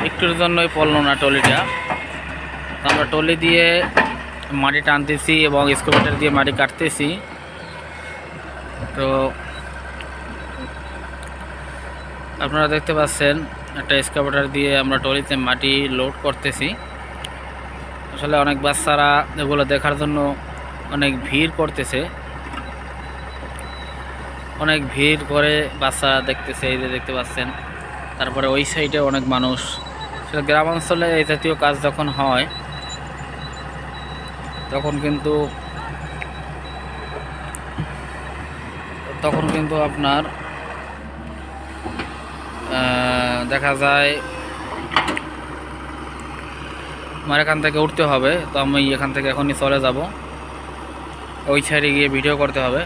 একটুর জন্যই পড়লো না ট্রলিটা। তো আমরা ট্রলি দিয়ে মাটি টানতেছি এবং এক্সকাভেটর দিয়ে মাটি কাটতেছি। তো আপনারা দেখতে পাচ্ছেন একটা এক্সকাভেটর দিয়ে আমরা ট্রলিতে মাটি লোড করতেছি। আসলে অনেক বাচ্চারা এগুলো দেখার জন্য অনেক ভিড় করতেছে, অনেক ভিড় করে বাচ্চারা দেখতেছে, এই যে দেখতে পাচ্ছেন। তারপরে ওই সাইডে অনেক মানুষ। গ্রাম অঞ্চলে এই জাতীয় কাজ যখন হয় তখন কিন্তু আপনার দেখা যায় আমার এখান থেকে উঠতে হবে। তো আমি এখান থেকে এখনই চলে যাব, ওই সাইডে গিয়ে ভিডিও করতে হবে।